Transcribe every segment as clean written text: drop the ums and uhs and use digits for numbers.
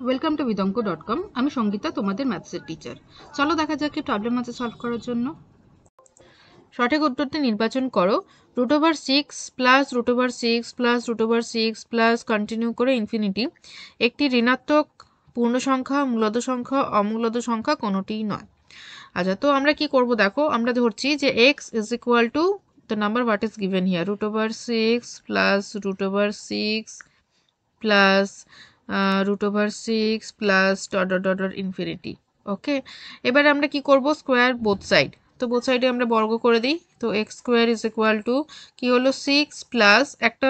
Welcome to vidonko.com। আমি সঙ্গীতা, তোমাদের ম্যাথসের teacher. চলো দেখা যাক কি প্রবলেম আছে সলভ করার জন্য। সঠিক উত্তরটি নির্বাচন করো। √6 প্লাস √6 প্লাস √6 প্লাস কন্টিনিউ করে ইনফিনিটি একটি ঋণাত্মক পূর্ণ সংখ্যা, মূলদ সংখ্যা, অমূলদ সংখ্যা কোনোটিই নয়। আচ্ছা, তো আমরা কি করব দেখো, আমরা ধরছি যে x is equal to the number what is given here √6 plus √6 plus √6 plus dot dot dot infinity. Okay, এবারে আমরা কি করব, স্কোয়ার বোথ সাইড। তো বোথ সাইডে আমরা বর্গ করে দিই। তো x square is equal to কি হলো 6 প্লাস একটা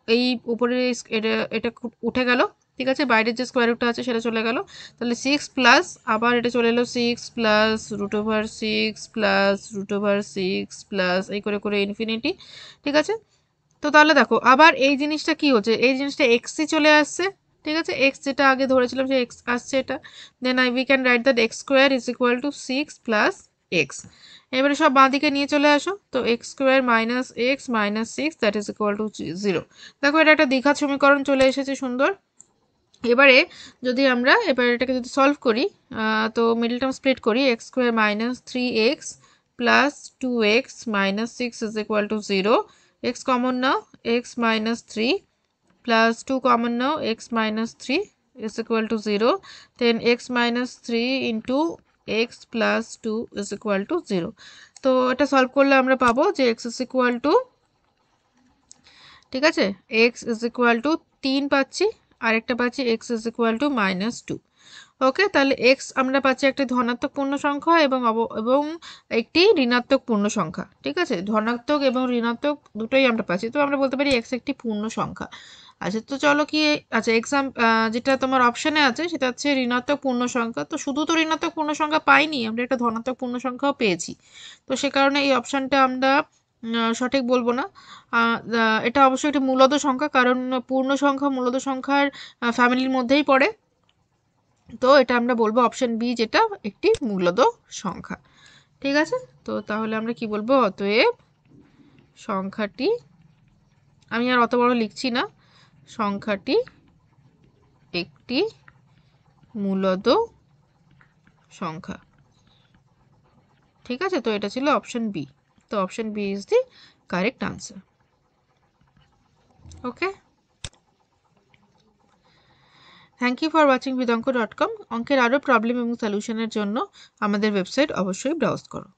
এই উপরে এটা এটা উঠে গেল, ঠিক আছে, বাইরের যে স্কোয়ার রুটটা আছে সেটা চলে গেল। তাহলে 6 প্লাস আবার এটা চলে এলো 6 প্লাস √6 প্লাস √6 প্লাস এই করে করে ইনফিনিটি, ঠিক আছে। তো তাহলে দেখো আবার এই জিনিসটা কি হচ্ছে, এই জিনিসটা এক্সই চলে আসছে, ঠিক আছে, এক্স যেটা আগে ধরেছিলাম সে এক্স আসছে এটা। Then we can write that x square is equal to 6 plus x. এবারে সব বাঁ দিকে নিয়ে চলে আসো। তো x square minus x minus 6 that is equal to 0। দেখো এটা একটা দ্বিঘাত সমীকরণ চলে এসেছে, সুন্দর। এবারে যদি আমরা এটাকে যদি সলভ করি, তো মিডল টার্ম স্প্লিট করি, x square minus 3x plus 2x minus 6 is equal to 0। x common now, x minus 3 plus 2 common now, x minus 3 is equal to 0. Then x minus 3 into x plus 2 is equal to 0. তো এটা solve করলে আমরা পাবো যে x is equal to, ঠিক আছে, x is equal to 3 পাচ্ছি, আরেকটা পাচ্ছি x is equal to -2। ওকে, তাহলে x আমরা পাচ্ছি একটা ধনাত্মক পূর্ণ সংখ্যা এবং একটি ঋণাত্মক পূর্ণ সংখ্যা, ঠিক আছে, ধনাত্মক এবং ঋণাত্মক দুটোই আমরা পাচ্ছি। তো আমরা বলতে পারি x একটি পূর্ণ সংখ্যা। আচ্ছা, তো চলো কি, আচ্ছা যেটা তোমার অপশানে আছে সেটা হচ্ছে ঋণাত্মক পূর্ণ সংখ্যা। তো শুধু তো ঋণাত্মক পূর্ণ সংখ্যা পাইনি, আমরা একটা ধনাত্মক পূর্ণ সংখ্যাও পেয়েছি। তো সে কারণে এই অপশানটা আমরা সঠিক বলবো না। এটা অবশ্যই একটি মূলদ সংখ্যা, কারণ পূর্ণ সংখ্যা মূলদ সংখ্যার ফ্যামিলির মধ্যেই পড়ে। তো এটা আমরা বলবো অপশন বি, যেটা একটি মূলদ সংখ্যা, ঠিক আছে। তো তাহলে আমরা কি বলবো, অতএব সংখ্যাটি, আমি আর অত বড় লিখছি না, সংখ্যাটি একটি মূলদ সংখ্যা, ঠিক আছে। তো এটা ছিল অপশন বি। তো option B is the correct answer. Okay, thank you for watching vidonko.com। অঙ্কের আরও প্রবলেম এবং সলিউশনের জন্য আমাদের ওয়েবসাইট অবশ্যই ব্রাউজ করো।